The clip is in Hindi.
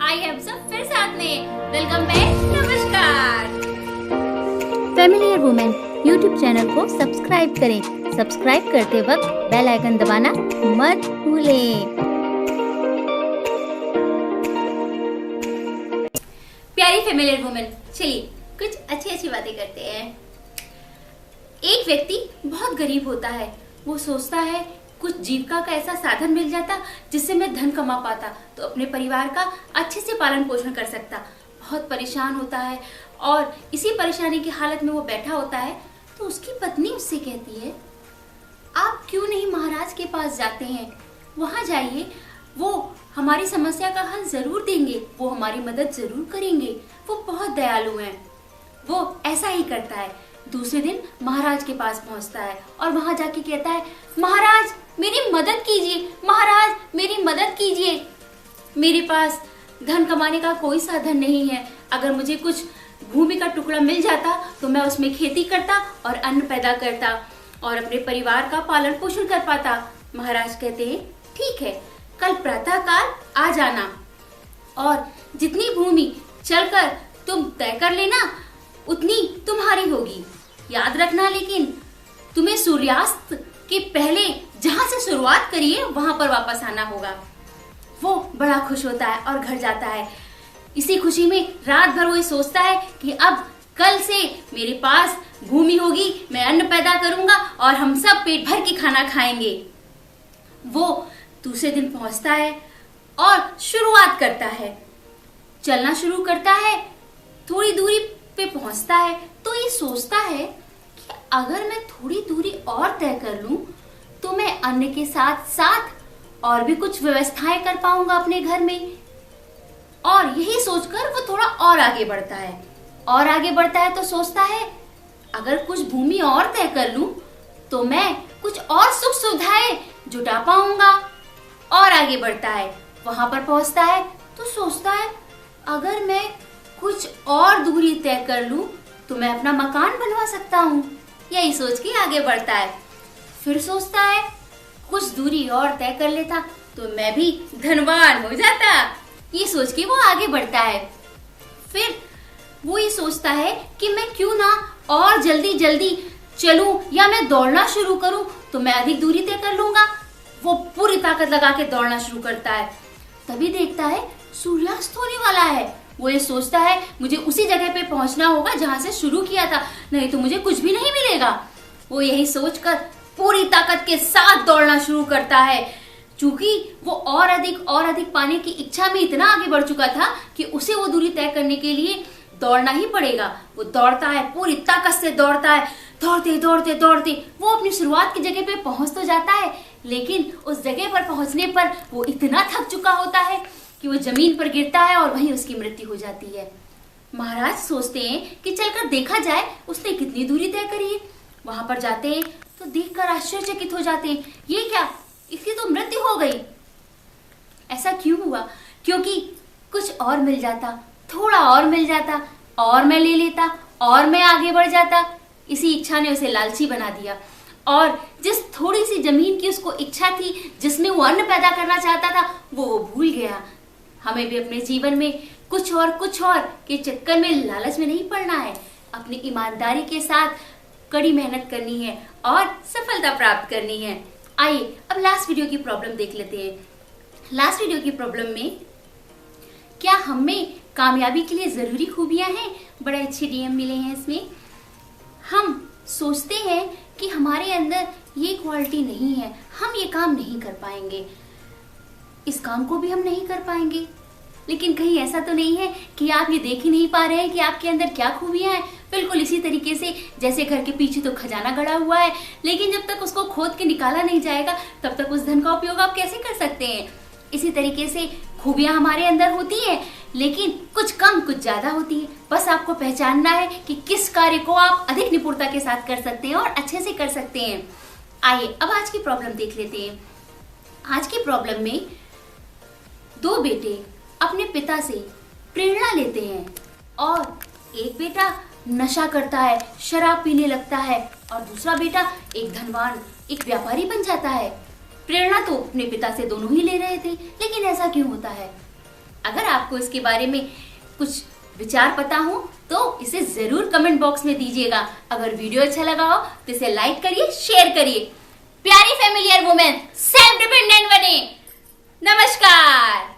आई हम सब फिर साथ में। वेलकम बैक, नमस्कार। फैमिलियर वुमेन यूट्यूब चैनल को सब्सक्राइब करें। सब्सक्राइब करते वक्त बेल आइकन दबाना मत भूलें। प्यारी फैमिलियर वुमेन, चलिए कुछ अच्छी बातें करते हैं। एक व्यक्ति बहुत गरीब होता है। वो सोचता है कुछ जीविका का ऐसा साधन मिल जाता जिससे मैं धन कमा पाता तो अपने परिवार का अच्छे से पालन पोषण कर सकता। बहुत परेशान होता है और इसी परेशानी की हालत में वो बैठा होता है तो उसकी पत्नी उससे कहती है, आप क्यों नहीं महाराज के पास जाते हैं? वहां जाइए, वो हमारी समस्या का हल जरूर देंगे, वो हमारी मदद जरूर करेंगे, वो बहुत दयालु हैं। वो ऐसा ही करता है। दूसरे दिन महाराज के पास पहुंचता है और वहां जाके कहता है, महाराज मेरी मदद कीजिए, महाराज मेरी मदद कीजिए। मेरे पास धन कमाने का कोई साधन नहीं है। अगर मुझे कुछ भूमि का टुकड़ा मिल जाता तो मैं उसमें खेती करता और अन्न पैदा करता और अपने परिवार का पालन पोषण कर पाता। महाराज कहते हैं, ठीक है, कल प्रातः काल आ जाना और जितनी भूमि चलकर तुम तय कर लेना उतनी तुम्हारी होगी। याद रखना लेकिन तुम्हें सूर्यास्त के पहले जहां से शुरुआत करिए वहां पर वापस आना होगा। वो बड़ा खुश होता है और घर जाता है। इसी खुशी में रात भर वो ये सोचता है कि अब कल से मेरे पास भूमि होगी, मैं अन्न पैदा करूंगा और हम सब पेट भर के खाना खाएंगे। वो दूसरे दिन पहुंचता है और शुरुआत करता है, चलना शुरू करता है। थोड़ी दूरी पे पहुंचता है तो ये सोचता है कि अगर मैं थोड़ी दूरी और तय कर लूं तो मैं अन्न के साथ साथ और भी कुछ व्यवस्थाएं कर पाऊंगा अपने घर में। और यही सोचकर वो थोड़ा और आगे बढ़ता है और आगे बढ़ता है तो सोचता है अगर कुछ भूमि और तय कर लूं तो मैं कुछ और सुख सुविधाएं जुटा पाऊंगा। और आगे बढ़ता है, वहां पर पहुंचता है तो सोचता है अगर मैं कुछ और दूरी तय कर लूं तो मैं अपना मकान बनवा सकता हूँ। यही सोच के आगे बढ़ता है। फिर सोचता है कुछ दूरी और तय कर लेता तो मैं भी धनवान हो जाता। ये सोच के वो आगे बढ़ता है। फिर वो ये सोचता है कि मैं क्यों ना और जल्दी चलूं या मैं दौड़ना शुरू करूं तो मैं अधिक दूरी तय कर लूंगा। वो पूरी ताकत लगा के दौड़ना शुरू करता है। तभी देखता है सूर्यास्त होने वाला है। वो ये सोचता है मुझे उसी जगह पे पहुंचना होगा जहां से शुरू किया था, नहीं तो मुझे कुछ भी नहीं मिलेगा। वो यही सोचकर पूरी ताकत के साथ दौड़ना शुरू करता है। चूंकि वो और अधिक पाने की इच्छा में इतना आगे बढ़ चुका था कि उसे वो दूरी तय करने के लिए दौड़ना ही पड़ेगा। वो दौड़ता है, पूरी ताकत से दौड़ता है। दौड़ते वो अपनी शुरुआत की जगह पे पहुंच तो जाता है, लेकिन उस जगह पर पहुंचने पर वो इतना थक चुका होता है कि वो जमीन पर गिरता है और वहीं उसकी मृत्यु हो जाती है। महाराज सोचते हैं कि चलकर देखा जाए उसने कितनी दूरी तय करी है। वहां पर जाते हैं तो देखकर आश्चर्यचकित हो जाते हैं, ये क्या, इसकी तो मृत्यु हो गई। ऐसा क्यों हुआ? क्योंकि कुछ और मिल जाता, थोड़ा और मिल जाता और मैं ले लेता और मैं आगे बढ़ जाता। इसी इच्छा ने उसे लालची बना दिया और जिस थोड़ी सी जमीन की उसको इच्छा थी, जिसमें वो अन्न पैदा करना चाहता था, वो भूल गया। हमें भी अपने जीवन में कुछ और के चक्कर में, लालच में नहीं पड़ना है। अपनी ईमानदारी के साथ कड़ी मेहनत करनी है और सफलता प्राप्त करनी है। आइए अब लास्ट वीडियो की प्रॉब्लम देख लेते हैं। लास्ट वीडियो की प्रॉब्लम में क्या हमें कामयाबी के लिए जरूरी खूबियां हैं? बड़े अच्छे डीएम मिले हैं इसमें। हम सोचते हैं कि हमारे अंदर ये क्वालिटी नहीं है, हम ये काम नहीं कर पाएंगे, इस काम को भी हम नहीं कर पाएंगे। लेकिन कहीं ऐसा तो नहीं है कि आप ये देख ही नहीं पा रहे हैं कि आपके अंदर क्या खूबियां हैं। बिल्कुल इसी तरीके से जैसे घर के पीछे तो खजाना गड़ा हुआ है, लेकिन जब तक उसको खोद के निकाला नहीं जाएगा तब तक उस धन का उपयोग आप कैसे कर सकते हैं। इसी तरीके से खूबियां हमारे अंदर होती हैं, लेकिन कुछ कम कुछ ज्यादा होती है। बस आपको पहचानना है कि किस कार्य को आप अधिक निपुणता के साथ कर सकते हैं और अच्छे से कर सकते हैं। आइए अब आज की प्रॉब्लम देख लेते हैं। आज की प्रॉब्लम में दो बेटे अपने पिता से प्रेरणा लेते हैं और एक बेटा नशा करता है, शराब पीने लगता है और दूसरा बेटा एक धनवान, एक व्यापारी बन जाता है। प्रेरणा तो अपने पिता से दोनों ही ले रहे थे, लेकिन ऐसा क्यों होता है? अगर आपको इसके बारे में कुछ विचार पता हो तो इसे जरूर कमेंट बॉक्स में दीजिएगा। अगर वीडियो अच्छा लगा हो तो इसे लाइक करिए, शेयर करिए। प्यारी फैमिलियर वुमेन सेल्फ डिपेंडेंट बने। नमस्कार।